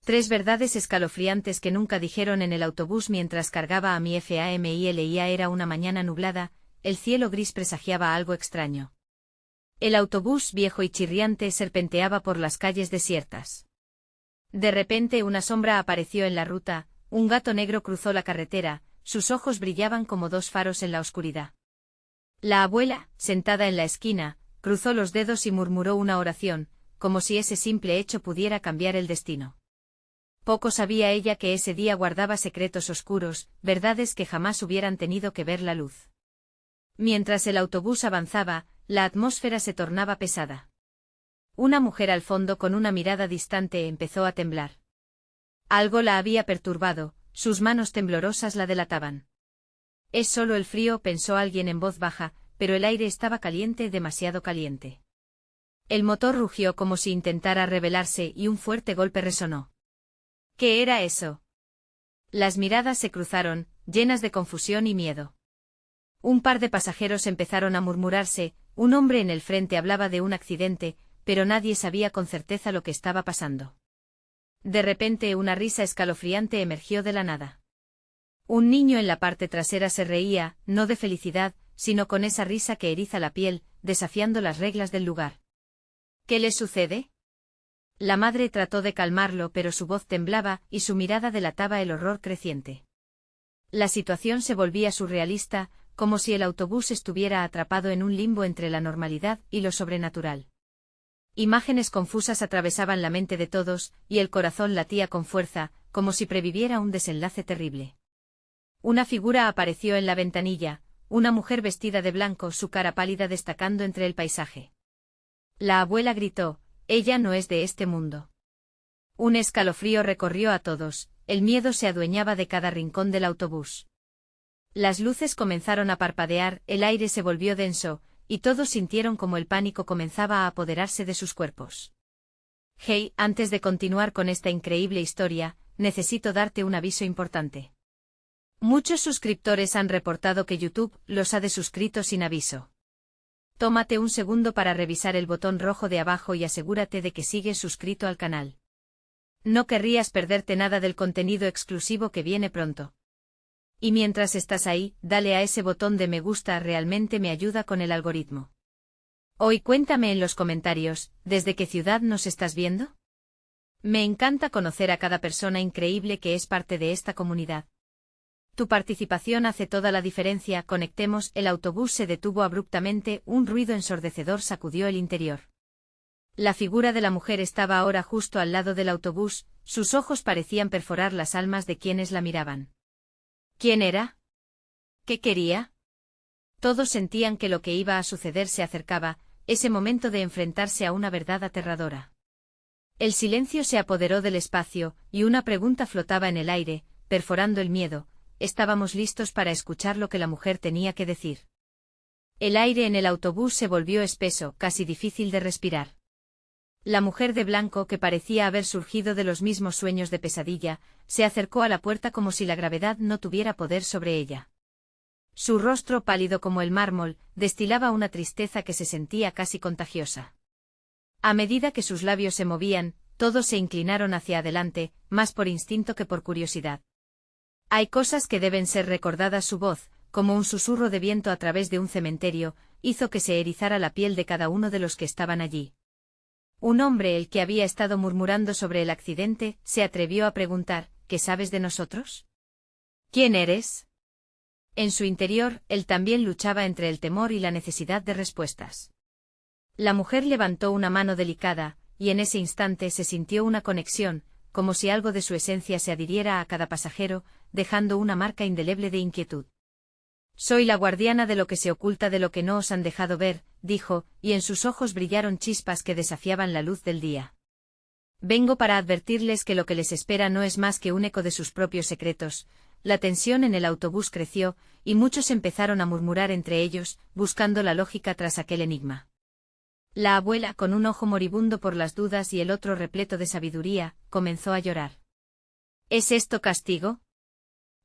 Tres verdades escalofriantes que nunca dijeron en el autobús mientras cargaba a mi familia. Era una mañana nublada, el cielo gris presagiaba algo extraño. El autobús viejo y chirriante serpenteaba por las calles desiertas. De repente una sombra apareció en la ruta, un gato negro cruzó la carretera, sus ojos brillaban como dos faros en la oscuridad. La abuela, sentada en la esquina, cruzó los dedos y murmuró una oración, como si ese simple hecho pudiera cambiar el destino. Poco sabía ella que ese día guardaba secretos oscuros, verdades que jamás hubieran tenido que ver la luz. Mientras el autobús avanzaba, la atmósfera se tornaba pesada. Una mujer al fondo con una mirada distante empezó a temblar. Algo la había perturbado, sus manos temblorosas la delataban. Es solo el frío, pensó alguien en voz baja, pero el aire estaba caliente, demasiado caliente. El motor rugió como si intentara rebelarse y un fuerte golpe resonó. ¿Qué era eso? Las miradas se cruzaron, llenas de confusión y miedo. Un par de pasajeros empezaron a murmurarse, un hombre en el frente hablaba de un accidente, pero nadie sabía con certeza lo que estaba pasando. De repente una risa escalofriante emergió de la nada. Un niño en la parte trasera se reía, no de felicidad, sino con esa risa que eriza la piel, desafiando las reglas del lugar. ¿Qué le sucede? La madre trató de calmarlo, pero su voz temblaba y su mirada delataba el horror creciente. La situación se volvía surrealista, como si el autobús estuviera atrapado en un limbo entre la normalidad y lo sobrenatural. Imágenes confusas atravesaban la mente de todos, y el corazón latía con fuerza, como si previviera un desenlace terrible. Una figura apareció en la ventanilla, una mujer vestida de blanco, su cara pálida destacando entre el paisaje. La abuela gritó: «Ella no es de este mundo». Un escalofrío recorrió a todos, el miedo se adueñaba de cada rincón del autobús. Las luces comenzaron a parpadear, el aire se volvió denso, y todos sintieron como el pánico comenzaba a apoderarse de sus cuerpos. «Hey, antes de continuar con esta increíble historia, necesito darte un aviso importante. Muchos suscriptores han reportado que YouTube los ha desuscrito sin aviso. Tómate un segundo para revisar el botón rojo de abajo y asegúrate de que sigues suscrito al canal. No querrías perderte nada del contenido exclusivo que viene pronto. Y mientras estás ahí, dale a ese botón de me gusta, realmente me ayuda con el algoritmo. Hoy cuéntame en los comentarios, ¿desde qué ciudad nos estás viendo? Me encanta conocer a cada persona increíble que es parte de esta comunidad. Tu participación hace toda la diferencia. Conectemos. El autobús se detuvo abruptamente, un ruido ensordecedor sacudió el interior. La figura de la mujer estaba ahora justo al lado del autobús, sus ojos parecían perforar las almas de quienes la miraban. ¿Quién era? ¿Qué quería? Todos sentían que lo que iba a suceder se acercaba, ese momento de enfrentarse a una verdad aterradora. El silencio se apoderó del espacio, y una pregunta flotaba en el aire, perforando el miedo. Estábamos listos para escuchar lo que la mujer tenía que decir. El aire en el autobús se volvió espeso, casi difícil de respirar. La mujer de blanco, que parecía haber surgido de los mismos sueños de pesadilla, se acercó a la puerta como si la gravedad no tuviera poder sobre ella. Su rostro, pálido como el mármol, destilaba una tristeza que se sentía casi contagiosa. A medida que sus labios se movían, todos se inclinaron hacia adelante, más por instinto que por curiosidad. Hay cosas que deben ser recordadas. Su voz, como un susurro de viento a través de un cementerio, hizo que se erizara la piel de cada uno de los que estaban allí. Un hombre, el que había estado murmurando sobre el accidente, se atrevió a preguntar: ¿qué sabes de nosotros? ¿Quién eres? En su interior, él también luchaba entre el temor y la necesidad de respuestas. La mujer levantó una mano delicada, y en ese instante se sintió una conexión, como si algo de su esencia se adhiriera a cada pasajero, dejando una marca indeleble de inquietud. Soy la guardiana de lo que se oculta, de lo que no os han dejado ver, dijo, y en sus ojos brillaron chispas que desafiaban la luz del día. Vengo para advertirles que lo que les espera no es más que un eco de sus propios secretos. La tensión en el autobús creció, y muchos empezaron a murmurar entre ellos, buscando la lógica tras aquel enigma. La abuela, con un ojo moribundo por las dudas y el otro repleto de sabiduría, comenzó a llorar. ¿Es esto castigo?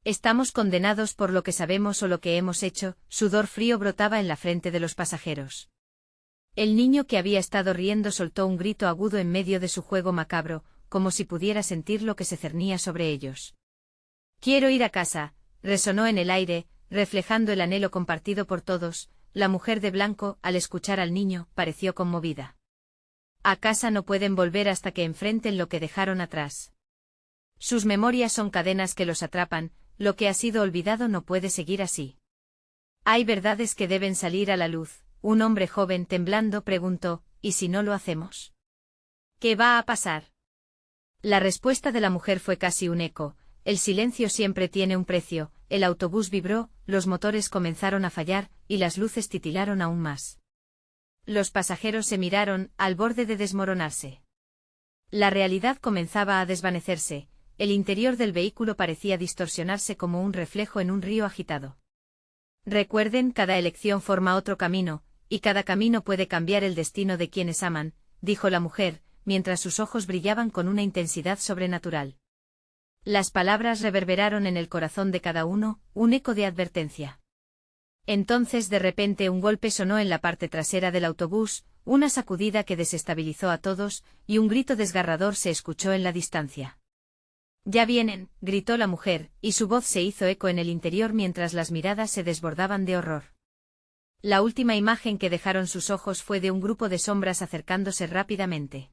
¿Estamos condenados por lo que sabemos o lo que hemos hecho? Sudor frío brotaba en la frente de los pasajeros. El niño, que había estado riendo, soltó un grito agudo en medio de su juego macabro, como si pudiera sentir lo que se cernía sobre ellos. Quiero ir a casa, resonó en el aire, reflejando el anhelo compartido por todos. La mujer de blanco, al escuchar al niño, pareció conmovida. A casa no pueden volver hasta que enfrenten lo que dejaron atrás. Sus memorias son cadenas que los atrapan, lo que ha sido olvidado no puede seguir así. Hay verdades que deben salir a la luz. Un hombre joven temblando preguntó, ¿y si no lo hacemos? ¿Qué va a pasar? La respuesta de la mujer fue casi un eco. El silencio siempre tiene un precio. El autobús vibró, los motores comenzaron a fallar, y las luces titilaron aún más. Los pasajeros se miraron, al borde de desmoronarse. La realidad comenzaba a desvanecerse, el interior del vehículo parecía distorsionarse como un reflejo en un río agitado. Recuerden, cada elección forma otro camino, y cada camino puede cambiar el destino de quienes aman, dijo la mujer, mientras sus ojos brillaban con una intensidad sobrenatural. Las palabras reverberaron en el corazón de cada uno, un eco de advertencia. Entonces de repente un golpe sonó en la parte trasera del autobús, una sacudida que desestabilizó a todos, y un grito desgarrador se escuchó en la distancia. «Ya vienen», gritó la mujer, y su voz se hizo eco en el interior mientras las miradas se desbordaban de horror. La última imagen que dejaron sus ojos fue de un grupo de sombras acercándose rápidamente.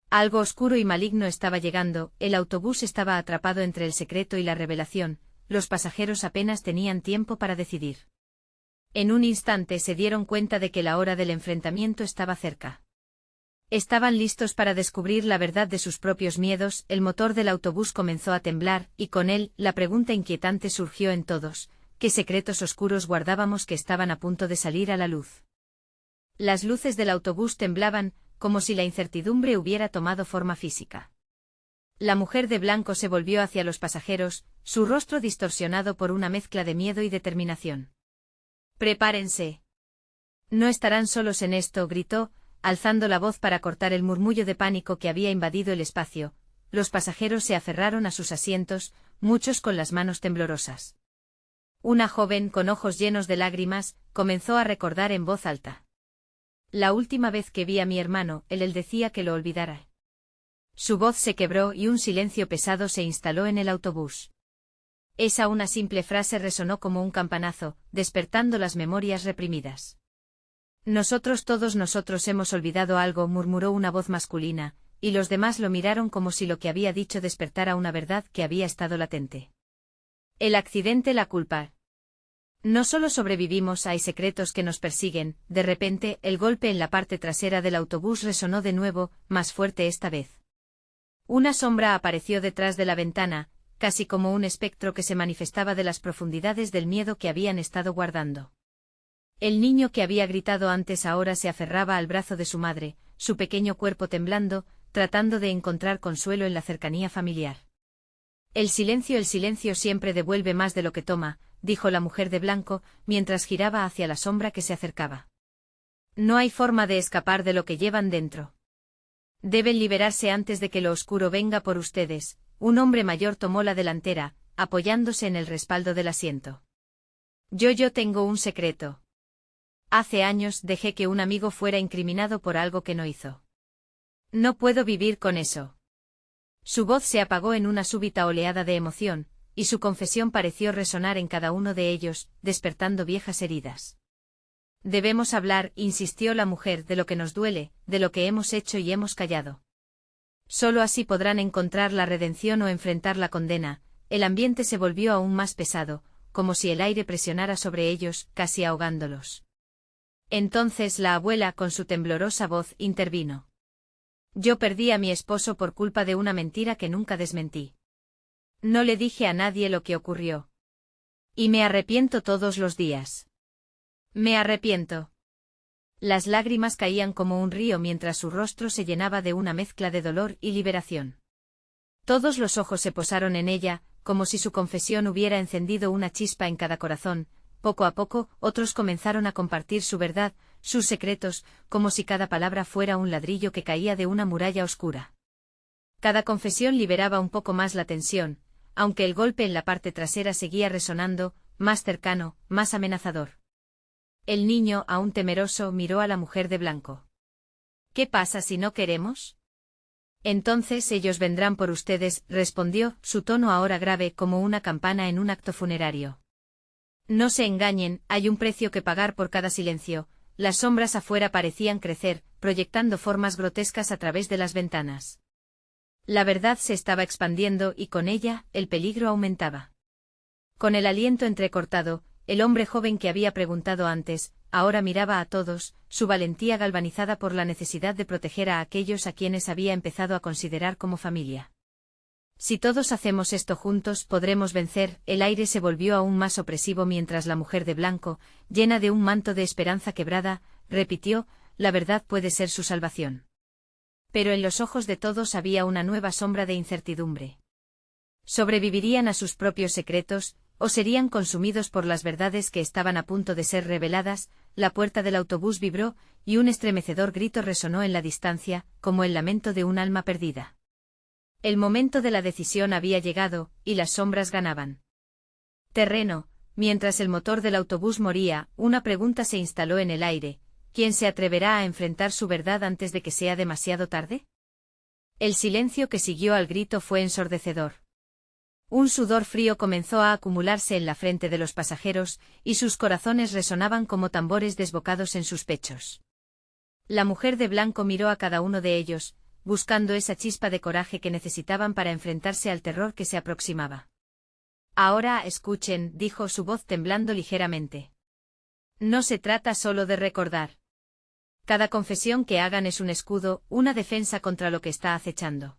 Algo oscuro y maligno estaba llegando, el autobús estaba atrapado entre el secreto y la revelación, los pasajeros apenas tenían tiempo para decidir. En un instante se dieron cuenta de que la hora del enfrentamiento estaba cerca. Estaban listos para descubrir la verdad de sus propios miedos, el motor del autobús comenzó a temblar, y con él, la pregunta inquietante surgió en todos, ¿qué secretos oscuros guardábamos que estaban a punto de salir a la luz? Las luces del autobús temblaban, como si la incertidumbre hubiera tomado forma física. La mujer de blanco se volvió hacia los pasajeros, su rostro distorsionado por una mezcla de miedo y determinación. «Prepárense. No estarán solos en esto», gritó, alzando la voz para cortar el murmullo de pánico que había invadido el espacio. Los pasajeros se aferraron a sus asientos, muchos con las manos temblorosas. Una joven, con ojos llenos de lágrimas, comenzó a recordar en voz alta. «La última vez que vi a mi hermano, él decía que lo olvidara». Su voz se quebró y un silencio pesado se instaló en el autobús. Esa una simple frase resonó como un campanazo, despertando las memorias reprimidas. Todos nosotros hemos olvidado algo», murmuró una voz masculina, y los demás lo miraron como si lo que había dicho despertara una verdad que había estado latente. «El accidente, la culpa. No solo sobrevivimos, hay secretos que nos persiguen». De repente, el golpe en la parte trasera del autobús resonó de nuevo, más fuerte esta vez. Una sombra apareció detrás de la ventana, casi como un espectro que se manifestaba de las profundidades del miedo que habían estado guardando. El niño que había gritado antes ahora se aferraba al brazo de su madre, su pequeño cuerpo temblando, tratando de encontrar consuelo en la cercanía familiar. El silencio siempre devuelve más de lo que toma», dijo la mujer de blanco, mientras giraba hacia la sombra que se acercaba. «No hay forma de escapar de lo que llevan dentro. Deben liberarse antes de que lo oscuro venga por ustedes». Un hombre mayor tomó la delantera, apoyándose en el respaldo del asiento. Yo tengo un secreto. Hace años dejé que un amigo fuera incriminado por algo que no hizo. No puedo vivir con eso». Su voz se apagó en una súbita oleada de emoción, y su confesión pareció resonar en cada uno de ellos, despertando viejas heridas. «Debemos hablar», insistió la mujer, «de lo que nos duele, de lo que hemos hecho y hemos callado. Solo así podrán encontrar la redención o enfrentar la condena». El ambiente se volvió aún más pesado, como si el aire presionara sobre ellos, casi ahogándolos. Entonces la abuela, con su temblorosa voz, intervino. «Yo perdí a mi esposo por culpa de una mentira que nunca desmentí. No le dije a nadie lo que ocurrió. Y me arrepiento todos los días. Me arrepiento». Las lágrimas caían como un río mientras su rostro se llenaba de una mezcla de dolor y liberación. Todos los ojos se posaron en ella, como si su confesión hubiera encendido una chispa en cada corazón. Poco a poco, otros comenzaron a compartir su verdad, sus secretos, como si cada palabra fuera un ladrillo que caía de una muralla oscura. Cada confesión liberaba un poco más la tensión, aunque el golpe en la parte trasera seguía resonando, más cercano, más amenazador. El niño, aún temeroso, miró a la mujer de blanco. «¿Qué pasa si no queremos?». Entonces ellos vendrán por ustedes, respondió, su tono ahora grave como una campana en un acto funerario. No se engañen, hay un precio que pagar por cada silencio. Las sombras afuera parecían crecer, proyectando formas grotescas a través de las ventanas. La verdad se estaba expandiendo y con ella, el peligro aumentaba. Con el aliento entrecortado, el hombre joven que había preguntado antes, ahora miraba a todos, su valentía galvanizada por la necesidad de proteger a aquellos a quienes había empezado a considerar como familia. Si todos hacemos esto juntos, podremos vencer. El aire se volvió aún más opresivo mientras la mujer de blanco, llena de un manto de esperanza quebrada, repitió, la verdad puede ser su salvación. Pero en los ojos de todos había una nueva sombra de incertidumbre. ¿Sobrevivirían a sus propios secretos, o serían consumidos por las verdades que estaban a punto de ser reveladas? La puerta del autobús vibró, y un estremecedor grito resonó en la distancia, como el lamento de un alma perdida. El momento de la decisión había llegado, y las sombras ganaban terreno. Mientras el motor del autobús moría, una pregunta se instaló en el aire: ¿quién se atreverá a enfrentar su verdad antes de que sea demasiado tarde? El silencio que siguió al grito fue ensordecedor. Un sudor frío comenzó a acumularse en la frente de los pasajeros, y sus corazones resonaban como tambores desbocados en sus pechos. La mujer de blanco miró a cada uno de ellos, buscando esa chispa de coraje que necesitaban para enfrentarse al terror que se aproximaba. Ahora escuchen, dijo su voz temblando ligeramente. No se trata solo de recordar. Cada confesión que hagan es un escudo, una defensa contra lo que está acechando.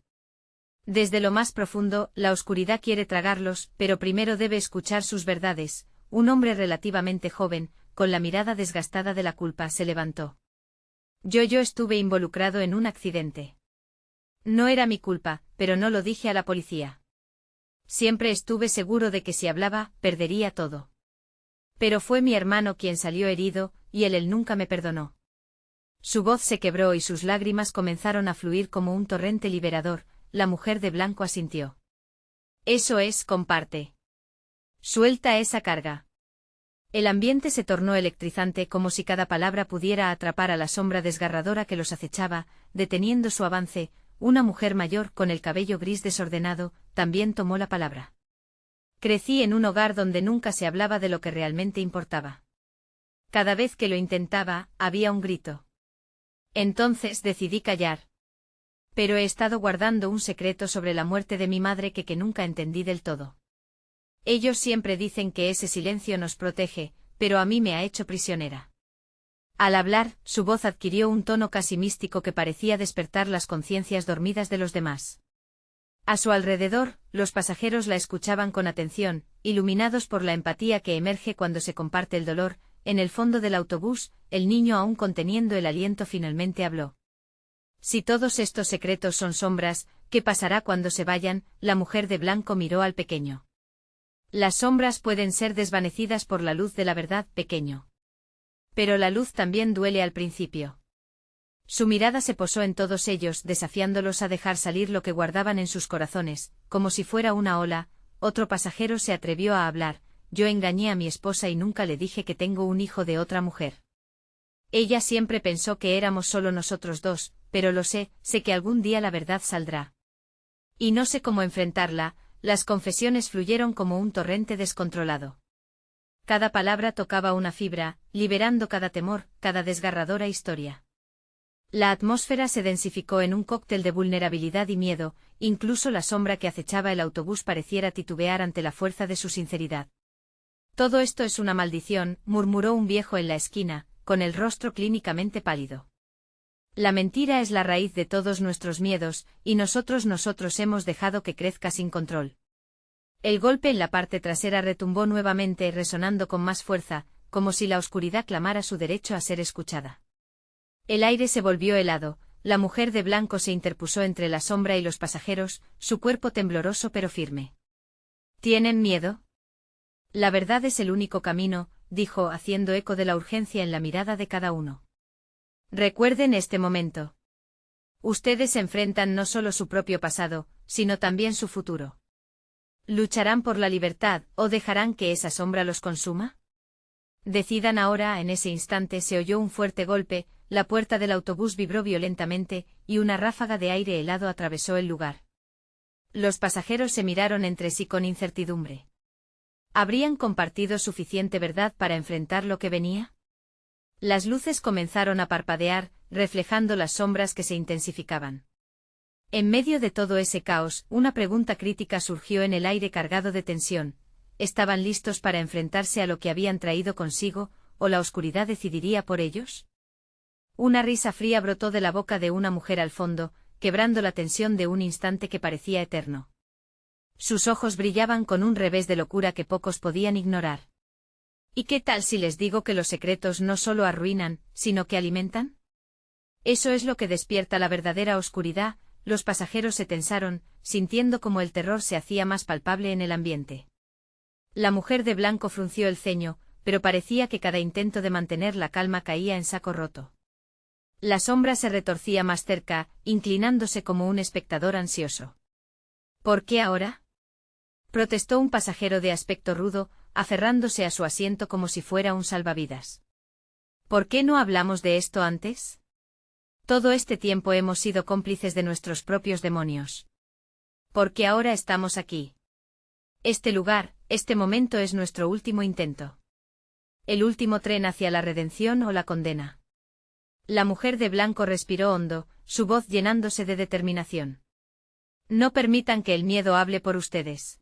Desde lo más profundo, la oscuridad quiere tragarlos, pero primero debe escuchar sus verdades. Un hombre relativamente joven, con la mirada desgastada de la culpa, se levantó. Yo estuve involucrado en un accidente. No era mi culpa, pero no lo dije a la policía. Siempre estuve seguro de que si hablaba, perdería todo. Pero fue mi hermano quien salió herido, y él nunca me perdonó. Su voz se quebró y sus lágrimas comenzaron a fluir como un torrente liberador. La mujer de blanco asintió. Eso es, comparte. Suelta esa carga. El ambiente se tornó electrizante como si cada palabra pudiera atrapar a la sombra desgarradora que los acechaba, deteniendo su avance. Una mujer mayor con el cabello gris desordenado, también tomó la palabra. Crecí en un hogar donde nunca se hablaba de lo que realmente importaba. Cada vez que lo intentaba, había un grito. Entonces decidí callar. Pero he estado guardando un secreto sobre la muerte de mi madre que nunca entendí del todo. Ellos siempre dicen que ese silencio nos protege, pero a mí me ha hecho prisionera. Al hablar, su voz adquirió un tono casi místico que parecía despertar las conciencias dormidas de los demás. A su alrededor, los pasajeros la escuchaban con atención, iluminados por la empatía que emerge cuando se comparte el dolor. En el fondo del autobús, el niño, aún conteniendo el aliento, finalmente habló. Si todos estos secretos son sombras, ¿qué pasará cuando se vayan? La mujer de blanco miró al pequeño. Las sombras pueden ser desvanecidas por la luz de la verdad, pequeño. Pero la luz también duele al principio. Su mirada se posó en todos ellos, desafiándolos a dejar salir lo que guardaban en sus corazones, como si fuera una ola. Otro pasajero se atrevió a hablar: yo engañé a mi esposa y nunca le dije que tengo un hijo de otra mujer. Ella siempre pensó que éramos solo nosotros dos, pero lo sé que algún día la verdad saldrá. Y no sé cómo enfrentarla. Las confesiones fluyeron como un torrente descontrolado. Cada palabra tocaba una fibra, liberando cada temor, cada desgarradora historia. La atmósfera se densificó en un cóctel de vulnerabilidad y miedo, incluso la sombra que acechaba el autobús pareciera titubear ante la fuerza de su sinceridad. Todo esto es una maldición, murmuró un viejo en la esquina, con el rostro clínicamente pálido. La mentira es la raíz de todos nuestros miedos, y nosotros hemos dejado que crezca sin control. El golpe en la parte trasera retumbó nuevamente, resonando con más fuerza, como si la oscuridad clamara su derecho a ser escuchada. El aire se volvió helado, la mujer de blanco se interpuso entre la sombra y los pasajeros, su cuerpo tembloroso pero firme. ¿Tienen miedo? La verdad es el único camino, dijo, haciendo eco de la urgencia en la mirada de cada uno. Recuerden este momento. Ustedes enfrentan no solo su propio pasado, sino también su futuro. ¿Lucharán por la libertad, o dejarán que esa sombra los consuma? Decidan ahora. En ese instante se oyó un fuerte golpe, la puerta del autobús vibró violentamente, y una ráfaga de aire helado atravesó el lugar. Los pasajeros se miraron entre sí con incertidumbre. ¿Habrían compartido suficiente verdad para enfrentar lo que venía? Las luces comenzaron a parpadear, reflejando las sombras que se intensificaban. En medio de todo ese caos, una pregunta crítica surgió en el aire cargado de tensión. ¿Estaban listos para enfrentarse a lo que habían traído consigo, o la oscuridad decidiría por ellos? Una risa fría brotó de la boca de una mujer al fondo, quebrando la tensión de un instante que parecía eterno. Sus ojos brillaban con un revés de locura que pocos podían ignorar. ¿Y qué tal si les digo que los secretos no solo arruinan, sino que alimentan? Eso es lo que despierta la verdadera oscuridad. Los pasajeros se tensaron, sintiendo como el terror se hacía más palpable en el ambiente. La mujer de blanco frunció el ceño, pero parecía que cada intento de mantener la calma caía en saco roto. La sombra se retorcía más cerca, inclinándose como un espectador ansioso. ¿Por qué ahora?, protestó un pasajero de aspecto rudo, aferrándose a su asiento como si fuera un salvavidas. ¿Por qué no hablamos de esto antes? Todo este tiempo hemos sido cómplices de nuestros propios demonios. ¿Por qué ahora estamos aquí? Este lugar, este momento es nuestro último intento. El último tren hacia la redención o la condena. La mujer de blanco respiró hondo, su voz llenándose de determinación. No permitan que el miedo hable por ustedes.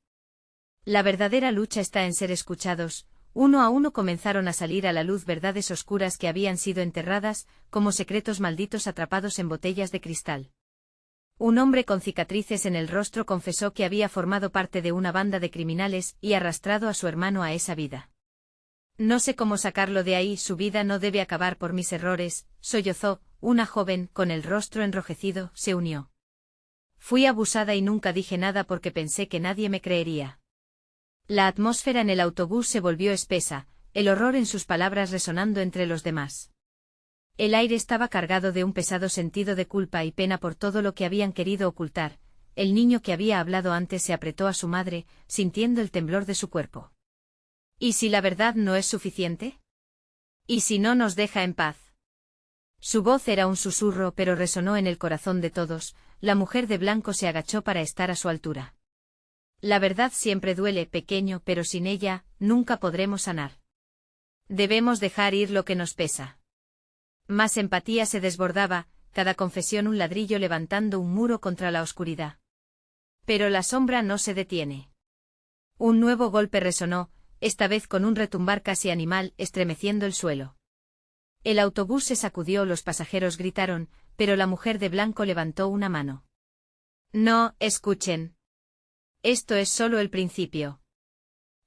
La verdadera lucha está en ser escuchados. Uno a uno comenzaron a salir a la luz verdades oscuras que habían sido enterradas, como secretos malditos atrapados en botellas de cristal. Un hombre con cicatrices en el rostro confesó que había formado parte de una banda de criminales y arrastrado a su hermano a esa vida. No sé cómo sacarlo de ahí, su vida no debe acabar por mis errores, sollozó. Una joven, con el rostro enrojecido, se unió. Fui abusada y nunca dije nada porque pensé que nadie me creería. La atmósfera en el autobús se volvió espesa, el horror en sus palabras resonando entre los demás. El aire estaba cargado de un pesado sentido de culpa y pena por todo lo que habían querido ocultar. El niño que había hablado antes se apretó a su madre, sintiendo el temblor de su cuerpo. ¿Y si la verdad no es suficiente? ¿Y si no nos deja en paz? Su voz era un susurro, pero resonó en el corazón de todos. La mujer de blanco se agachó para estar a su altura. La verdad siempre duele, pequeño, pero sin ella, nunca podremos sanar. Debemos dejar ir lo que nos pesa. Más empatía se desbordaba, cada confesión un ladrillo levantando un muro contra la oscuridad. Pero la sombra no se detiene. Un nuevo golpe resonó, esta vez con un retumbar casi animal, estremeciendo el suelo. El autobús se sacudió, los pasajeros gritaron, pero la mujer de blanco levantó una mano. No, escuchen. Esto es solo el principio.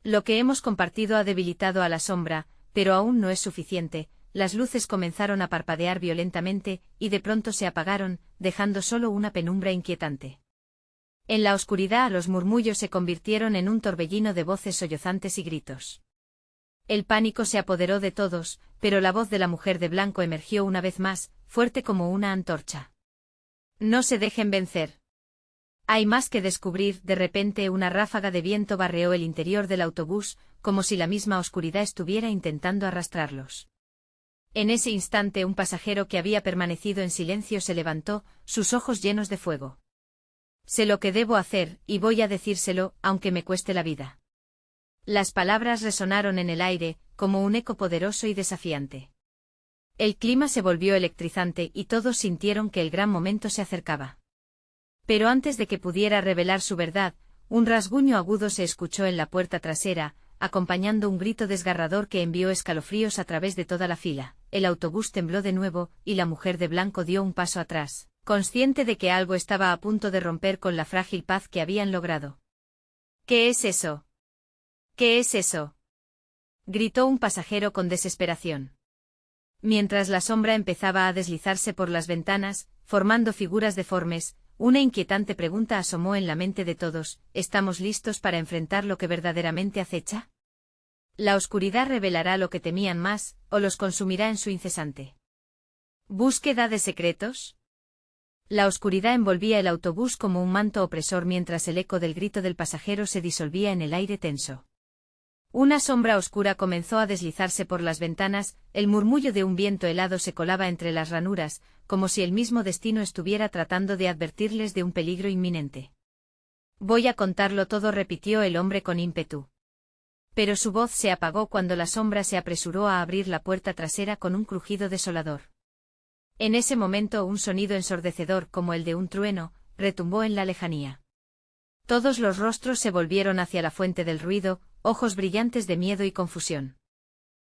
Lo que hemos compartido ha debilitado a la sombra, pero aún no es suficiente. Las luces comenzaron a parpadear violentamente, y de pronto se apagaron, dejando solo una penumbra inquietante. En la oscuridad los murmullos se convirtieron en un torbellino de voces sollozantes y gritos. El pánico se apoderó de todos, pero la voz de la mujer de blanco emergió una vez más, fuerte como una antorcha. No se dejen vencer. Hay más que descubrir. De repente una ráfaga de viento barreó el interior del autobús, como si la misma oscuridad estuviera intentando arrastrarlos. En ese instante un pasajero que había permanecido en silencio se levantó, sus ojos llenos de fuego. Sé lo que debo hacer, y voy a decírselo, aunque me cueste la vida. Las palabras resonaron en el aire, como un eco poderoso y desafiante. El clima se volvió electrizante y todos sintieron que el gran momento se acercaba. Pero antes de que pudiera revelar su verdad, un rasguño agudo se escuchó en la puerta trasera, acompañando un grito desgarrador que envió escalofríos a través de toda la fila. El autobús tembló de nuevo, y la mujer de blanco dio un paso atrás, consciente de que algo estaba a punto de romper con la frágil paz que habían logrado. ¿Qué es eso? ¿Qué es eso?, gritó un pasajero con desesperación. Mientras la sombra empezaba a deslizarse por las ventanas, formando figuras deformes, una inquietante pregunta asomó en la mente de todos: ¿estamos listos para enfrentar lo que verdaderamente acecha? La oscuridad revelará lo que temían más, o los consumirá en su incesante búsqueda de secretos. La oscuridad envolvía el autobús como un manto opresor mientras el eco del grito del pasajero se disolvía en el aire tenso. Una sombra oscura comenzó a deslizarse por las ventanas, el murmullo de un viento helado se colaba entre las ranuras, como si el mismo destino estuviera tratando de advertirles de un peligro inminente. Voy a contarlo todo, repitió el hombre con ímpetu. Pero su voz se apagó cuando la sombra se apresuró a abrir la puerta trasera con un crujido desolador. En ese momento un sonido ensordecedor como el de un trueno, retumbó en la lejanía. Todos los rostros se volvieron hacia la fuente del ruido, ojos brillantes de miedo y confusión.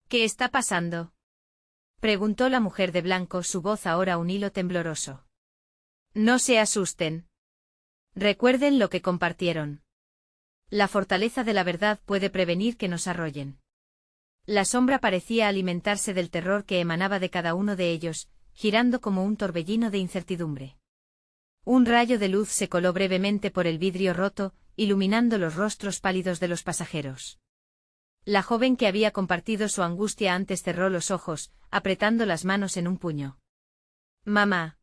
¿Qué está pasando?, preguntó la mujer de blanco, su voz ahora un hilo tembloroso. No se asusten. Recuerden lo que compartieron. La fortaleza de la verdad puede prevenir que nos arrollen. La sombra parecía alimentarse del terror que emanaba de cada uno de ellos, girando como un torbellino de incertidumbre. Un rayo de luz se coló brevemente por el vidrio roto, iluminando los rostros pálidos de los pasajeros. La joven que había compartido su angustia antes cerró los ojos, apretando las manos en un puño. «Mamá»,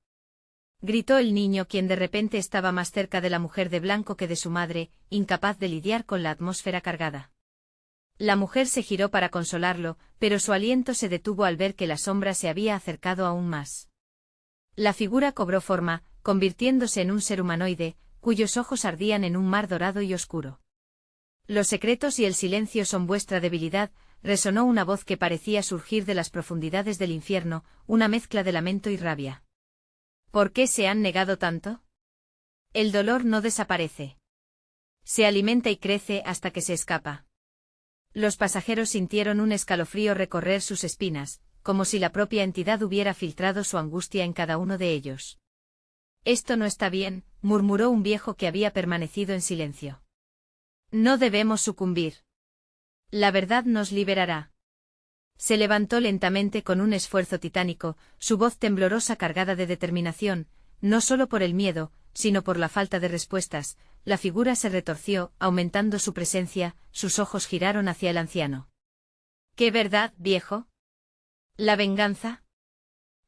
gritó el niño, quien de repente estaba más cerca de la mujer de blanco que de su madre, incapaz de lidiar con la atmósfera cargada. La mujer se giró para consolarlo, pero su aliento se detuvo al ver que la sombra se había acercado aún más. La figura cobró forma, convirtiéndose en un ser humanoide, cuyos ojos ardían en un mar dorado y oscuro. «Los secretos y el silencio son vuestra debilidad», resonó una voz que parecía surgir de las profundidades del infierno, una mezcla de lamento y rabia. ¿Por qué se han negado tanto? El dolor no desaparece. Se alimenta y crece hasta que se escapa. Los pasajeros sintieron un escalofrío recorrer sus espinas, como si la propia entidad hubiera filtrado su angustia en cada uno de ellos. «Esto no está bien», murmuró un viejo que había permanecido en silencio. «No debemos sucumbir. La verdad nos liberará». Se levantó lentamente con un esfuerzo titánico, su voz temblorosa cargada de determinación, no solo por el miedo, sino por la falta de respuestas. La figura se retorció, aumentando su presencia, sus ojos giraron hacia el anciano. «¿Qué verdad, viejo? ¿La venganza?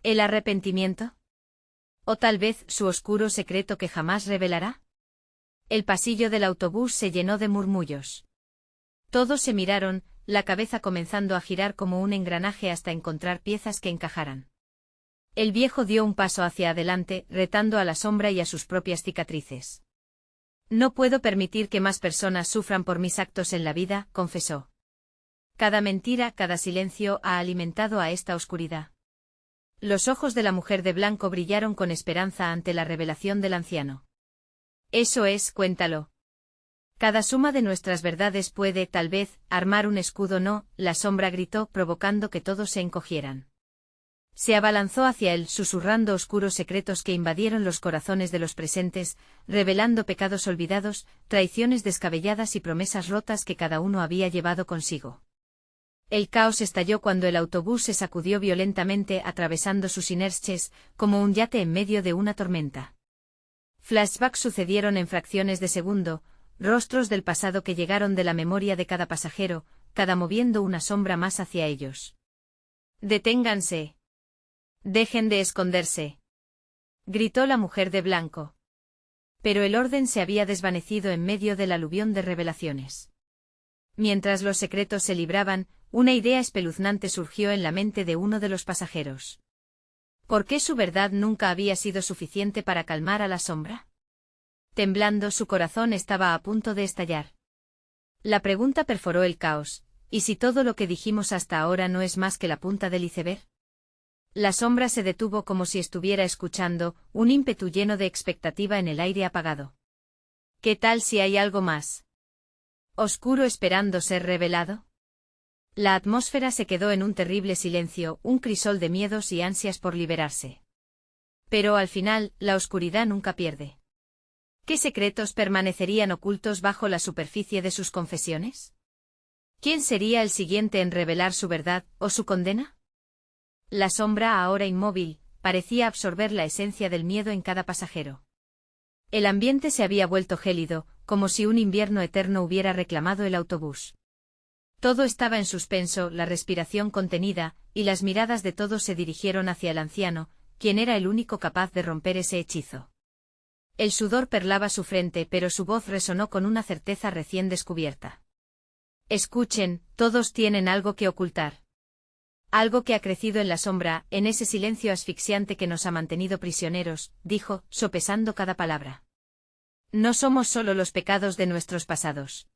¿El arrepentimiento? ¿O tal vez su oscuro secreto que jamás revelará?». El pasillo del autobús se llenó de murmullos. Todos se miraron, la cabeza comenzando a girar como un engranaje hasta encontrar piezas que encajaran. El viejo dio un paso hacia adelante, retando a la sombra y a sus propias cicatrices. «No puedo permitir que más personas sufran por mis actos en la vida», confesó. «Cada mentira, cada silencio ha alimentado a esta oscuridad». Los ojos de la mujer de blanco brillaron con esperanza ante la revelación del anciano. «Eso es, cuéntalo. Cada suma de nuestras verdades puede, tal vez, armar un escudo». «No», la sombra gritó, provocando que todos se encogieran. Se abalanzó hacia él, susurrando oscuros secretos que invadieron los corazones de los presentes, revelando pecados olvidados, traiciones descabelladas y promesas rotas que cada uno había llevado consigo. El caos estalló cuando el autobús se sacudió violentamente, atravesando sus inerches, como un yate en medio de una tormenta. Flashbacks sucedieron en fracciones de segundo, rostros del pasado que llegaron de la memoria de cada pasajero, cada moviendo una sombra más hacia ellos. «Deténganse. Dejen de esconderse», gritó la mujer de blanco. Pero el orden se había desvanecido en medio del aluvión de revelaciones. Mientras los secretos se libraban, una idea espeluznante surgió en la mente de uno de los pasajeros. ¿Por qué su verdad nunca había sido suficiente para calmar a la sombra? Temblando, su corazón estaba a punto de estallar. La pregunta perforó el caos: ¿y si todo lo que dijimos hasta ahora no es más que la punta del iceberg? La sombra se detuvo como si estuviera escuchando, un ímpetu lleno de expectativa en el aire apagado. ¿Qué tal si hay algo más oscuro esperando ser revelado? La atmósfera se quedó en un terrible silencio, un crisol de miedos y ansias por liberarse. Pero al final, la oscuridad nunca pierde. ¿Qué secretos permanecerían ocultos bajo la superficie de sus confesiones? ¿Quién sería el siguiente en revelar su verdad, o su condena? La sombra, ahora inmóvil, parecía absorber la esencia del miedo en cada pasajero. El ambiente se había vuelto gélido, como si un invierno eterno hubiera reclamado el autobús. Todo estaba en suspenso, la respiración contenida, y las miradas de todos se dirigieron hacia el anciano, quien era el único capaz de romper ese hechizo. El sudor perlaba su frente, pero su voz resonó con una certeza recién descubierta. Escuchen, todos tienen algo que ocultar. Algo que ha crecido en la sombra, en ese silencio asfixiante que nos ha mantenido prisioneros, dijo, sopesando cada palabra. No somos solo los pecados de nuestros pasados.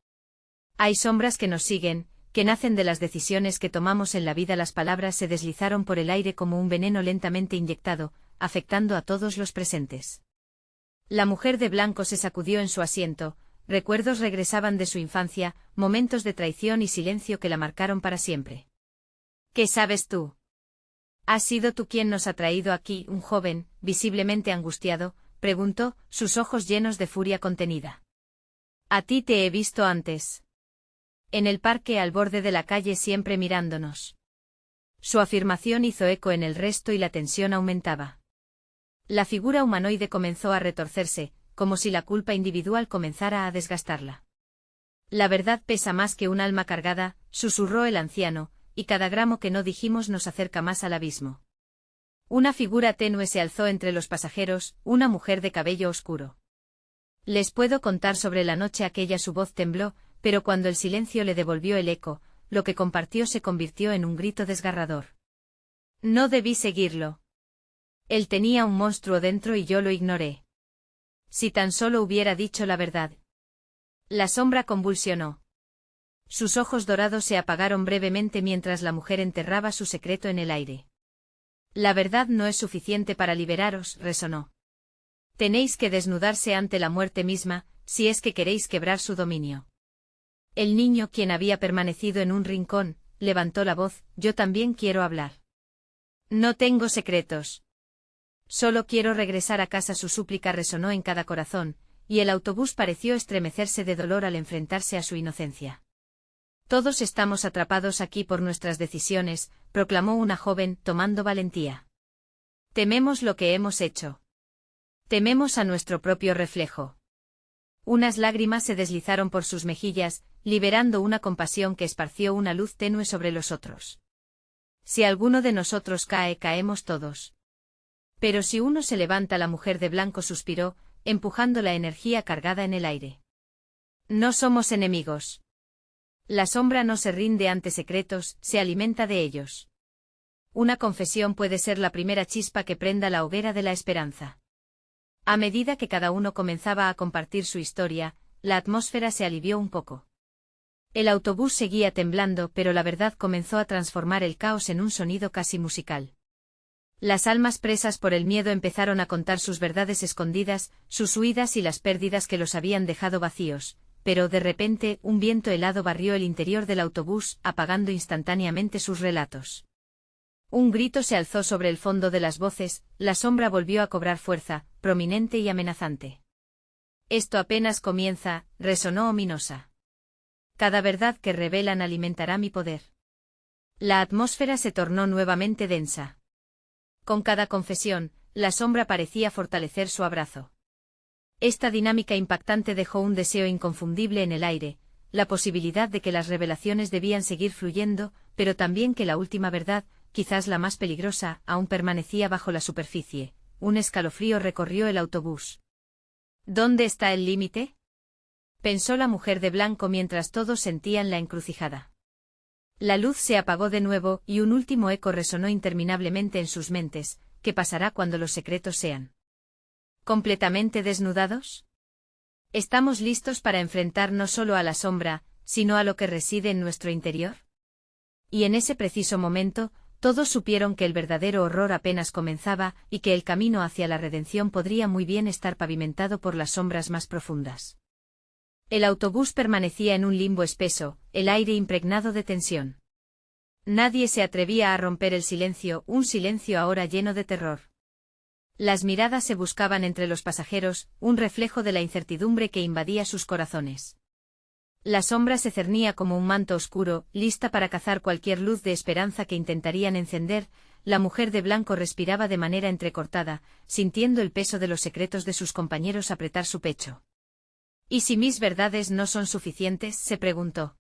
Hay sombras que nos siguen, que nacen de las decisiones que tomamos en la vida. Las palabras se deslizaron por el aire como un veneno lentamente inyectado, afectando a todos los presentes. La mujer de blanco se sacudió en su asiento, recuerdos regresaban de su infancia, momentos de traición y silencio que la marcaron para siempre. ¿Qué sabes tú? ¿Has sido tú quien nos ha traído aquí? Un joven, visiblemente angustiado, preguntó, sus ojos llenos de furia contenida. A ti te he visto antes. En el parque al borde de la calle siempre mirándonos. Su afirmación hizo eco en el resto y la tensión aumentaba. La figura humanoide comenzó a retorcerse, como si la culpa individual comenzara a desgastarla. La verdad pesa más que un alma cargada, susurró el anciano, y cada gramo que no dijimos nos acerca más al abismo. Una figura tenue se alzó entre los pasajeros, una mujer de cabello oscuro. Les puedo contar sobre la noche aquella. Su voz tembló, pero cuando el silencio le devolvió el eco, lo que compartió se convirtió en un grito desgarrador. No debí seguirlo. Él tenía un monstruo dentro y yo lo ignoré. Si tan solo hubiera dicho la verdad. La sombra convulsionó. Sus ojos dorados se apagaron brevemente mientras la mujer enterraba su secreto en el aire. La verdad no es suficiente para liberaros, resonó. Tenéis que desnudarse ante la muerte misma, si es que queréis quebrar su dominio. El niño, quien había permanecido en un rincón, levantó la voz, yo también quiero hablar. No tengo secretos. Solo quiero regresar a casa. Su súplica resonó en cada corazón, y el autobús pareció estremecerse de dolor al enfrentarse a su inocencia. Todos estamos atrapados aquí por nuestras decisiones, proclamó una joven, tomando valentía. Tememos lo que hemos hecho. Tememos a nuestro propio reflejo. Unas lágrimas se deslizaron por sus mejillas, liberando una compasión que esparció una luz tenue sobre los otros. Si alguno de nosotros cae, caemos todos. Pero si uno se levanta, la mujer de blanco suspiró, empujando la energía cargada en el aire. No somos enemigos. La sombra no se rinde ante secretos, se alimenta de ellos. Una confesión puede ser la primera chispa que prenda la hoguera de la esperanza. A medida que cada uno comenzaba a compartir su historia, la atmósfera se alivió un poco. El autobús seguía temblando, pero la verdad comenzó a transformar el caos en un sonido casi musical. Las almas presas por el miedo empezaron a contar sus verdades escondidas, sus huidas y las pérdidas que los habían dejado vacíos, pero de repente un viento helado barrió el interior del autobús, apagando instantáneamente sus relatos. Un grito se alzó sobre el fondo de las voces, la sombra volvió a cobrar fuerza, prominente y amenazante. Esto apenas comienza, resonó ominosa. Cada verdad que revelan alimentará mi poder. La atmósfera se tornó nuevamente densa. Con cada confesión, la sombra parecía fortalecer su abrazo. Esta dinámica impactante dejó un deseo inconfundible en el aire, la posibilidad de que las revelaciones debían seguir fluyendo, pero también que la última verdad, quizás la más peligrosa, aún permanecía bajo la superficie. Un escalofrío recorrió el autobús. ¿Dónde está el límite?, pensó la mujer de blanco mientras todos sentían la encrucijada. La luz se apagó de nuevo y un último eco resonó interminablemente en sus mentes. ¿Qué pasará cuando los secretos sean completamente desnudados? ¿Estamos listos para enfrentar no solo a la sombra, sino a lo que reside en nuestro interior? Y en ese preciso momento, todos supieron que el verdadero horror apenas comenzaba y que el camino hacia la redención podría muy bien estar pavimentado por las sombras más profundas. El autobús permanecía en un limbo espeso, el aire impregnado de tensión. Nadie se atrevía a romper el silencio, un silencio ahora lleno de terror. Las miradas se buscaban entre los pasajeros, un reflejo de la incertidumbre que invadía sus corazones. La sombra se cernía como un manto oscuro, lista para cazar cualquier luz de esperanza que intentarían encender. La mujer de blanco respiraba de manera entrecortada, sintiendo el peso de los secretos de sus compañeros apretar su pecho. ¿Y si mis verdades no son suficientes?, se preguntó.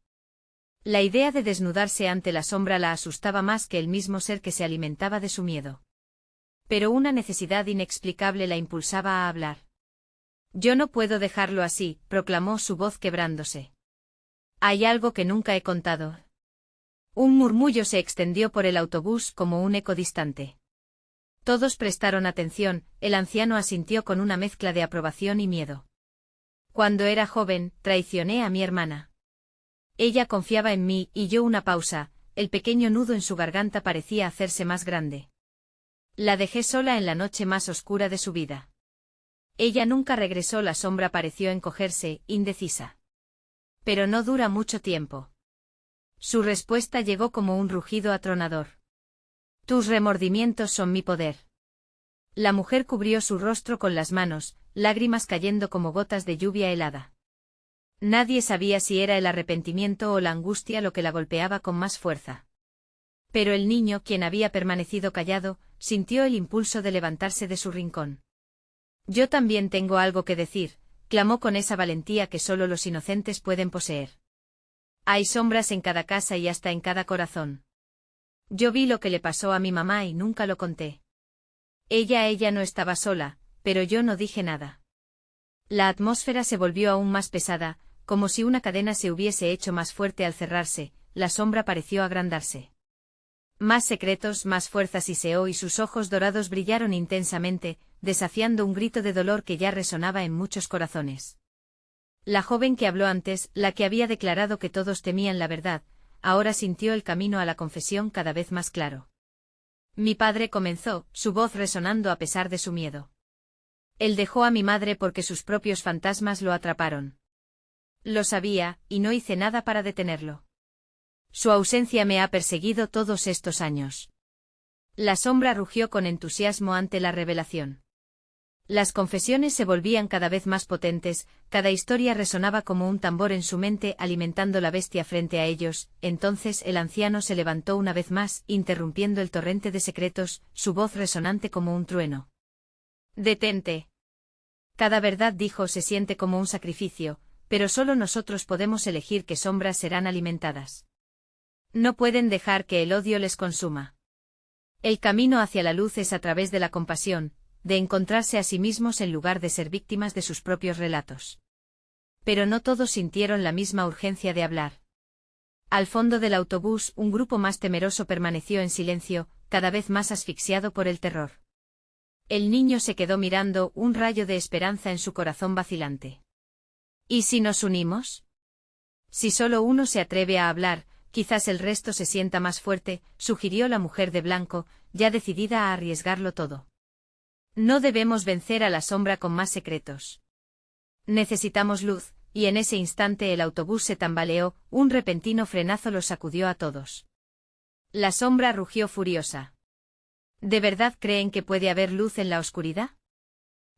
La idea de desnudarse ante la sombra la asustaba más que el mismo ser que se alimentaba de su miedo. Pero una necesidad inexplicable la impulsaba a hablar. Yo no puedo dejarlo así, proclamó su voz quebrándose. Hay algo que nunca he contado. Un murmullo se extendió por el autobús como un eco distante. Todos prestaron atención, el anciano asintió con una mezcla de aprobación y miedo. Cuando era joven, traicioné a mi hermana. Ella confiaba en mí y yo una pausa, el pequeño nudo en su garganta parecía hacerse más grande. La dejé sola en la noche más oscura de su vida. Ella nunca regresó, la sombra pareció encogerse, indecisa. Pero no dura mucho tiempo. Su respuesta llegó como un rugido atronador. Tus remordimientos son mi poder. La mujer cubrió su rostro con las manos, lágrimas cayendo como gotas de lluvia helada. Nadie sabía si era el arrepentimiento o la angustia lo que la golpeaba con más fuerza. Pero el niño, quien había permanecido callado, sintió el impulso de levantarse de su rincón. Yo también tengo algo que decir, clamó con esa valentía que solo los inocentes pueden poseer. Hay sombras en cada casa y hasta en cada corazón. Yo vi lo que le pasó a mi mamá y nunca lo conté. Ella no estaba sola, pero yo no dije nada. La atmósfera se volvió aún más pesada, como si una cadena se hubiese hecho más fuerte al cerrarse, la sombra pareció agrandarse. Más secretos, más fuerza siseó y sus ojos dorados brillaron intensamente, desafiando un grito de dolor que ya resonaba en muchos corazones. La joven que habló antes, la que había declarado que todos temían la verdad, ahora sintió el camino a la confesión cada vez más claro. Mi padre comenzó, su voz resonando a pesar de su miedo. Él dejó a mi madre porque sus propios fantasmas lo atraparon. Lo sabía, y no hice nada para detenerlo. Su ausencia me ha perseguido todos estos años. La sombra rugió con entusiasmo ante la revelación. Las confesiones se volvían cada vez más potentes, cada historia resonaba como un tambor en su mente alimentando la bestia frente a ellos. Entonces el anciano se levantó una vez más, interrumpiendo el torrente de secretos, su voz resonante como un trueno. Detente. Cada verdad, dijo, se siente como un sacrificio, pero solo nosotros podemos elegir qué sombras serán alimentadas. No pueden dejar que el odio les consuma. El camino hacia la luz es a través de la compasión, de encontrarse a sí mismos en lugar de ser víctimas de sus propios relatos. Pero no todos sintieron la misma urgencia de hablar. Al fondo del autobús, un grupo más temeroso permaneció en silencio, cada vez más asfixiado por el terror. El niño se quedó mirando, un rayo de esperanza en su corazón vacilante. ¿Y si nos unimos? Si solo uno se atreve a hablar, quizás el resto se sienta más fuerte, sugirió la mujer de blanco, ya decidida a arriesgarlo todo. No debemos vencer a la sombra con más secretos. Necesitamos luz, y en ese instante el autobús se tambaleó, un repentino frenazo los sacudió a todos. La sombra rugió furiosa. ¿De verdad creen que puede haber luz en la oscuridad?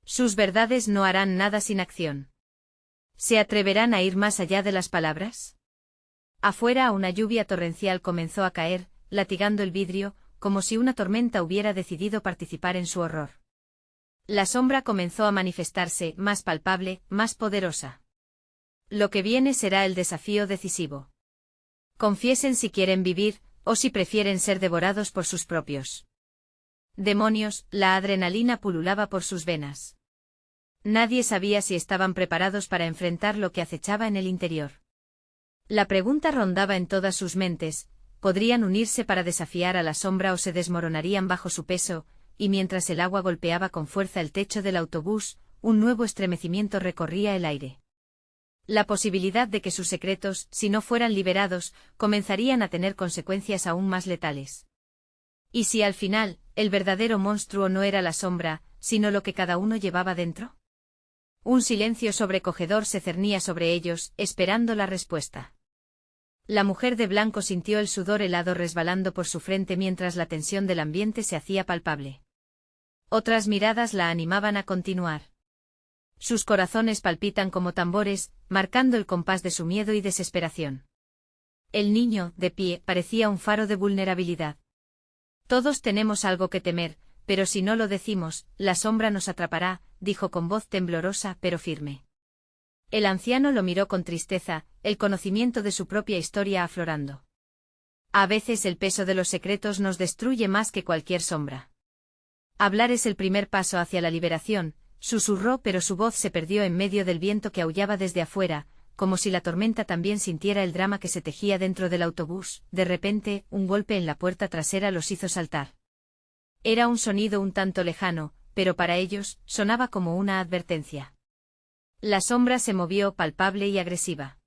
Sus verdades no harán nada sin acción. ¿Se atreverán a ir más allá de las palabras? Afuera una lluvia torrencial comenzó a caer, latigando el vidrio, como si una tormenta hubiera decidido participar en su horror. La sombra comenzó a manifestarse, más palpable, más poderosa. Lo que viene será el desafío decisivo. Confiesen si quieren vivir, o si prefieren ser devorados por sus propios demonios. La adrenalina pululaba por sus venas. Nadie sabía si estaban preparados para enfrentar lo que acechaba en el interior. La pregunta rondaba en todas sus mentes: ¿podrían unirse para desafiar a la sombra o se desmoronarían bajo su peso? Y mientras el agua golpeaba con fuerza el techo del autobús, un nuevo estremecimiento recorría el aire. La posibilidad de que sus secretos, si no fueran liberados, comenzarían a tener consecuencias aún más letales. ¿Y si al final, el verdadero monstruo no era la sombra, sino lo que cada uno llevaba dentro? Un silencio sobrecogedor se cernía sobre ellos, esperando la respuesta. La mujer de blanco sintió el sudor helado resbalando por su frente mientras la tensión del ambiente se hacía palpable. Otras miradas la animaban a continuar. Sus corazones palpitan como tambores, marcando el compás de su miedo y desesperación. El niño, de pie, parecía un faro de vulnerabilidad. Todos tenemos algo que temer, pero si no lo decimos, la sombra nos atrapará, dijo con voz temblorosa pero firme. El anciano lo miró con tristeza, el conocimiento de su propia historia aflorando. A veces el peso de los secretos nos destruye más que cualquier sombra. Hablar es el primer paso hacia la liberación, susurró, pero su voz se perdió en medio del viento que aullaba desde afuera, como si la tormenta también sintiera el drama que se tejía dentro del autobús. De repente, un golpe en la puerta trasera los hizo saltar. Era un sonido un tanto lejano, pero para ellos, sonaba como una advertencia. La sombra se movió palpable y agresiva.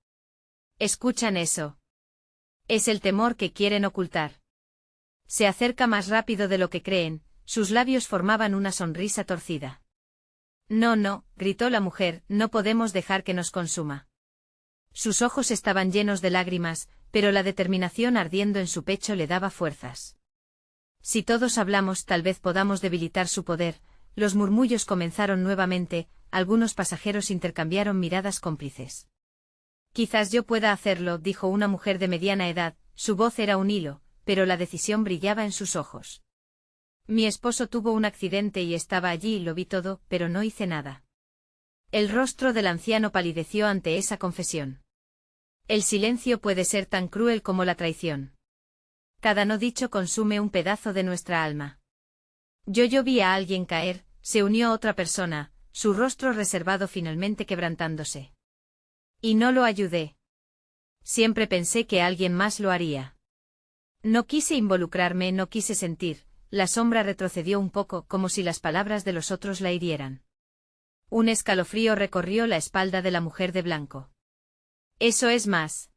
¿Escuchan eso? Es el temor que quieren ocultar. Se acerca más rápido de lo que creen, sus labios formaban una sonrisa torcida. No, no, gritó la mujer, no podemos dejar que nos consuma. Sus ojos estaban llenos de lágrimas, pero la determinación ardiendo en su pecho le daba fuerzas. Si todos hablamos, tal vez podamos debilitar su poder. Los murmullos comenzaron nuevamente, algunos pasajeros intercambiaron miradas cómplices. Quizás yo pueda hacerlo, dijo una mujer de mediana edad, su voz era un hilo, pero la decisión brillaba en sus ojos. Mi esposo tuvo un accidente y estaba allí y lo vi todo, pero no hice nada. El rostro del anciano palideció ante esa confesión. El silencio puede ser tan cruel como la traición. Cada no dicho consume un pedazo de nuestra alma. Yo vi a alguien caer, se unió otra persona, su rostro reservado finalmente quebrantándose. Y no lo ayudé. Siempre pensé que alguien más lo haría. No quise involucrarme, no quise sentir. La sombra retrocedió un poco, como si las palabras de los otros la hirieran. Un escalofrío recorrió la espalda de la mujer de blanco. Eso es más.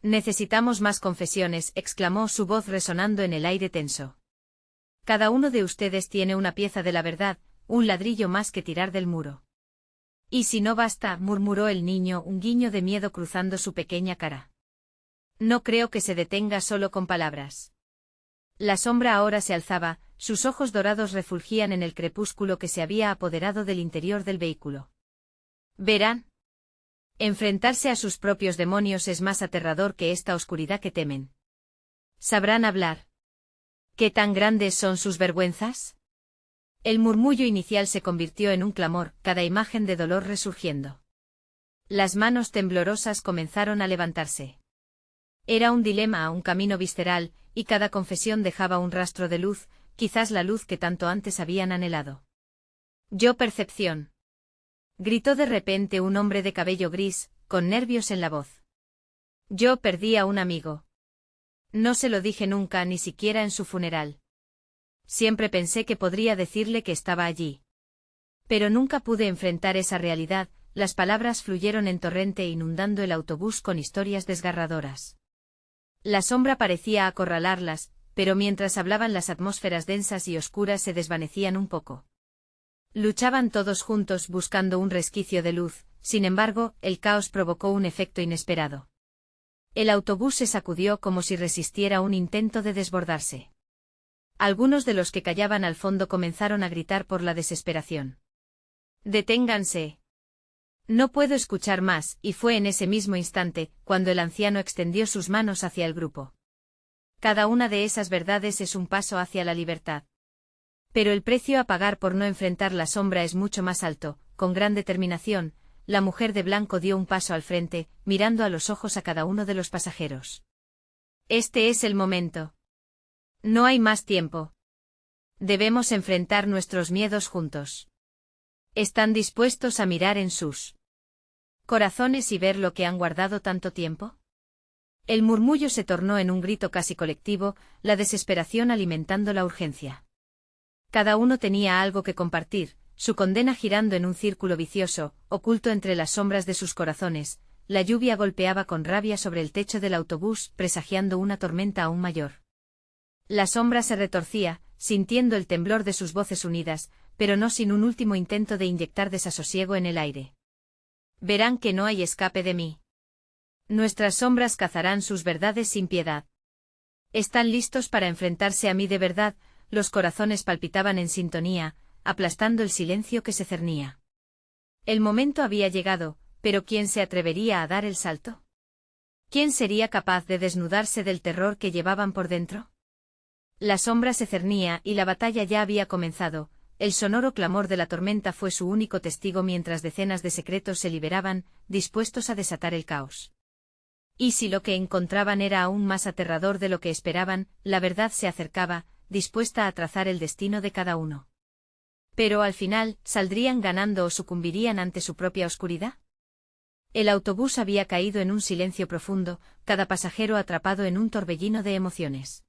Necesitamos más confesiones, exclamó su voz resonando en el aire tenso. Cada uno de ustedes tiene una pieza de la verdad, un ladrillo más que tirar del muro. Y si no basta, murmuró el niño, un guiño de miedo cruzando su pequeña cara. No creo que se detenga solo con palabras. La sombra ahora se alzaba, sus ojos dorados refulgían en el crepúsculo que se había apoderado del interior del vehículo. Verán. Enfrentarse a sus propios demonios es más aterrador que esta oscuridad que temen. ¿Sabrán hablar? ¿Qué tan grandes son sus vergüenzas? El murmullo inicial se convirtió en un clamor, cada imagen de dolor resurgiendo. Las manos temblorosas comenzaron a levantarse. Era un dilema, un camino visceral, y cada confesión dejaba un rastro de luz, quizás la luz que tanto antes habían anhelado. Yo percepción. Gritó de repente un hombre de cabello gris, con nervios en la voz. Yo perdí a un amigo. No se lo dije nunca, ni siquiera en su funeral. Siempre pensé que podría decirle que estaba allí. Pero nunca pude enfrentar esa realidad, las palabras fluyeron en torrente inundando el autobús con historias desgarradoras. La sombra parecía acorralarlas, pero mientras hablaban las atmósferas densas y oscuras se desvanecían un poco. Luchaban todos juntos buscando un resquicio de luz, sin embargo, el caos provocó un efecto inesperado. El autobús se sacudió como si resistiera un intento de desbordarse. Algunos de los que callaban al fondo comenzaron a gritar por la desesperación. ¡Deténganse! No puedo escuchar más, y fue en ese mismo instante, cuando el anciano extendió sus manos hacia el grupo. Cada una de esas verdades es un paso hacia la libertad. Pero el precio a pagar por no enfrentar la sombra es mucho más alto. Con gran determinación, la mujer de blanco dio un paso al frente, mirando a los ojos a cada uno de los pasajeros. Este es el momento. No hay más tiempo. Debemos enfrentar nuestros miedos juntos. ¿Están dispuestos a mirar en sus corazones y ver lo que han guardado tanto tiempo? El murmullo se tornó en un grito casi colectivo, la desesperación alimentando la urgencia. Cada uno tenía algo que compartir, su condena girando en un círculo vicioso, oculto entre las sombras de sus corazones. La lluvia golpeaba con rabia sobre el techo del autobús, presagiando una tormenta aún mayor. La sombra se retorcía, sintiendo el temblor de sus voces unidas, pero no sin un último intento de inyectar desasosiego en el aire. Verán que no hay escape de mí. Nuestras sombras cazarán sus verdades sin piedad. ¿Están listos para enfrentarse a mí de verdad? Los corazones palpitaban en sintonía, aplastando el silencio que se cernía. El momento había llegado, pero ¿quién se atrevería a dar el salto? ¿Quién sería capaz de desnudarse del terror que llevaban por dentro? La sombra se cernía y la batalla ya había comenzado. El sonoro clamor de la tormenta fue su único testigo mientras decenas de secretos se liberaban, dispuestos a desatar el caos. Y si lo que encontraban era aún más aterrador de lo que esperaban, la verdad se acercaba, dispuesta a trazar el destino de cada uno. Pero al final, ¿saldrían ganando o sucumbirían ante su propia oscuridad? El autobús había caído en un silencio profundo, cada pasajero atrapado en un torbellino de emociones.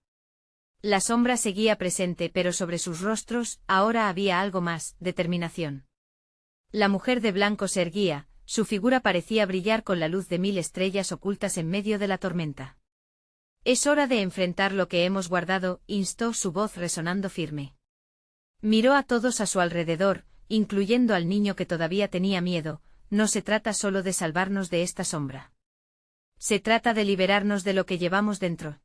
La sombra seguía presente, pero sobre sus rostros ahora había algo más, determinación. La mujer de blanco se erguía, su figura parecía brillar con la luz de 1000 estrellas ocultas en medio de la tormenta. Es hora de enfrentar lo que hemos guardado, instó su voz resonando firme. Miró a todos a su alrededor, incluyendo al niño que todavía tenía miedo. No se trata solo de salvarnos de esta sombra. Se trata de liberarnos de lo que llevamos dentro.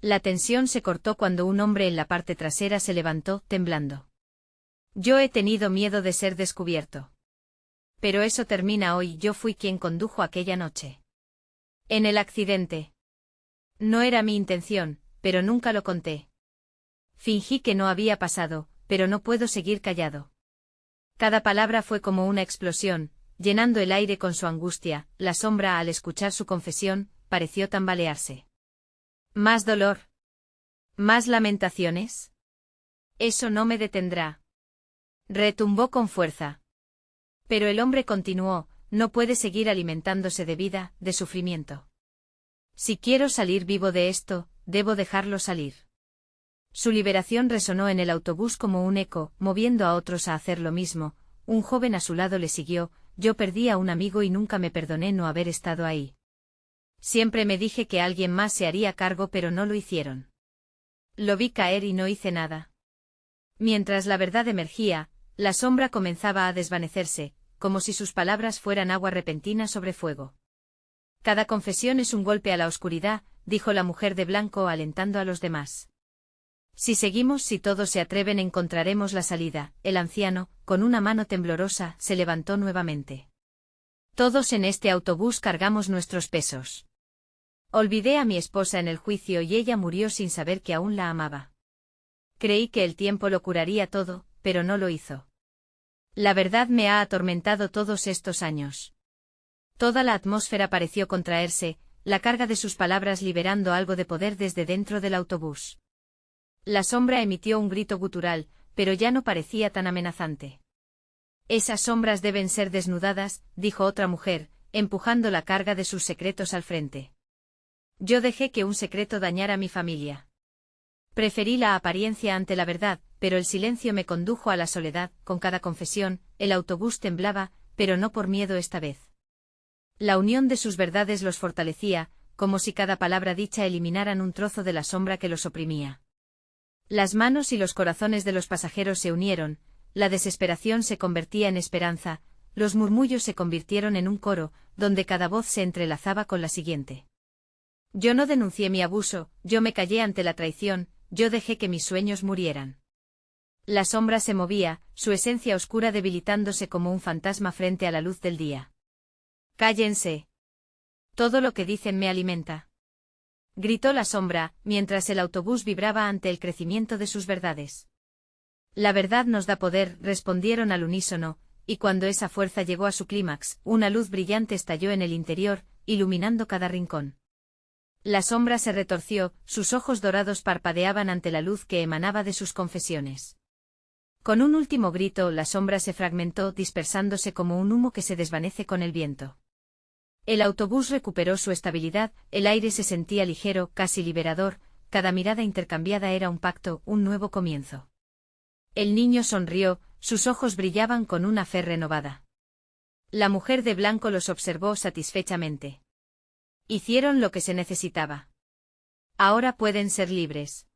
La tensión se cortó cuando un hombre en la parte trasera se levantó, temblando. Yo he tenido miedo de ser descubierto. Pero eso termina hoy. Yo fui quien condujo aquella noche. En el accidente. No era mi intención, pero nunca lo conté. Fingí que no había pasado, pero no puedo seguir callado. Cada palabra fue como una explosión, llenando el aire con su angustia. La sombra, al escuchar su confesión, pareció tambalearse. ¿Más dolor? ¿Más lamentaciones? Eso no me detendrá. Retumbó con fuerza. Pero el hombre continuó, no puede seguir alimentándose de vida, de sufrimiento. Si quiero salir vivo de esto, debo dejarlo salir. Su liberación resonó en el autobús como un eco, moviendo a otros a hacer lo mismo. Un joven a su lado le siguió. Yo perdí a un amigo y nunca me perdoné no haber estado ahí. Siempre me dije que alguien más se haría cargo, pero no lo hicieron. Lo vi caer y no hice nada. Mientras la verdad emergía, la sombra comenzaba a desvanecerse, como si sus palabras fueran agua repentina sobre fuego. Cada confesión es un golpe a la oscuridad, dijo la mujer de blanco alentando a los demás. Si seguimos, si todos se atreven, encontraremos la salida. El anciano, con una mano temblorosa, se levantó nuevamente. Todos en este autobús cargamos nuestros pesos. Olvidé a mi esposa en el juicio y ella murió sin saber que aún la amaba. Creí que el tiempo lo curaría todo, pero no lo hizo. La verdad me ha atormentado todos estos años. Toda la atmósfera pareció contraerse, la carga de sus palabras liberando algo de poder desde dentro del autobús. La sombra emitió un grito gutural, pero ya no parecía tan amenazante. Esas sombras deben ser desnudadas, dijo otra mujer, empujando la carga de sus secretos al frente. Yo dejé que un secreto dañara a mi familia. Preferí la apariencia ante la verdad, pero el silencio me condujo a la soledad. Con cada confesión, el autobús temblaba, pero no por miedo esta vez. La unión de sus verdades los fortalecía, como si cada palabra dicha eliminaran un trozo de la sombra que los oprimía. Las manos y los corazones de los pasajeros se unieron, la desesperación se convertía en esperanza, los murmullos se convirtieron en un coro, donde cada voz se entrelazaba con la siguiente. Yo no denuncié mi abuso, yo me callé ante la traición, yo dejé que mis sueños murieran. La sombra se movía, su esencia oscura debilitándose como un fantasma frente a la luz del día. Cállense. Todo lo que dicen me alimenta. Gritó la sombra, mientras el autobús vibraba ante el crecimiento de sus verdades. La verdad nos da poder, respondieron al unísono, y cuando esa fuerza llegó a su clímax, una luz brillante estalló en el interior, iluminando cada rincón. La sombra se retorció, sus ojos dorados parpadeaban ante la luz que emanaba de sus confesiones. Con un último grito, la sombra se fragmentó, dispersándose como un humo que se desvanece con el viento. El autobús recuperó su estabilidad, el aire se sentía ligero, casi liberador, cada mirada intercambiada era un pacto, un nuevo comienzo. El niño sonrió, sus ojos brillaban con una fe renovada. La mujer de blanco los observó satisfechamente. Hicieron lo que se necesitaba. Ahora pueden ser libres.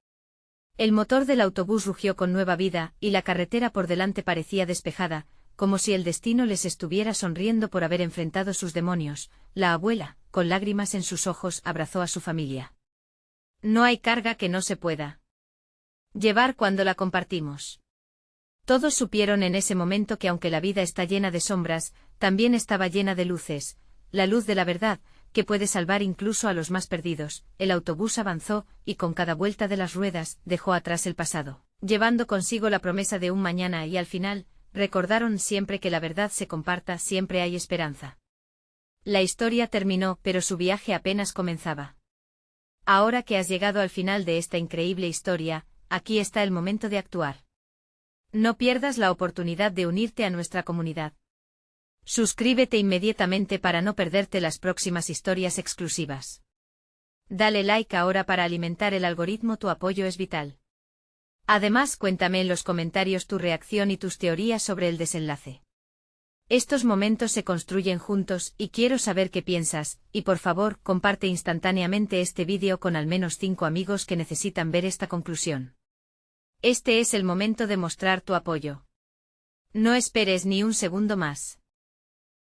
El motor del autobús rugió con nueva vida, y la carretera por delante parecía despejada, como si el destino les estuviera sonriendo por haber enfrentado sus demonios. La abuela, con lágrimas en sus ojos, abrazó a su familia. No hay carga que no se pueda llevar cuando la compartimos. Todos supieron en ese momento que aunque la vida está llena de sombras, también estaba llena de luces, la luz de la verdad, que puede salvar incluso a los más perdidos. El autobús avanzó, y con cada vuelta de las ruedas, dejó atrás el pasado, llevando consigo la promesa de un mañana y al final, recordaron siempre que la verdad se comparta, siempre hay esperanza. La historia terminó, pero su viaje apenas comenzaba. Ahora que has llegado al final de esta increíble historia, aquí está el momento de actuar. No pierdas la oportunidad de unirte a nuestra comunidad. Suscríbete inmediatamente para no perderte las próximas historias exclusivas. Dale like ahora para alimentar el algoritmo, tu apoyo es vital. Además, cuéntame en los comentarios tu reacción y tus teorías sobre el desenlace. Estos momentos se construyen juntos y quiero saber qué piensas, y por favor, comparte instantáneamente este vídeo con al menos 5 amigos que necesitan ver esta conclusión. Este es el momento de mostrar tu apoyo. No esperes ni un segundo más.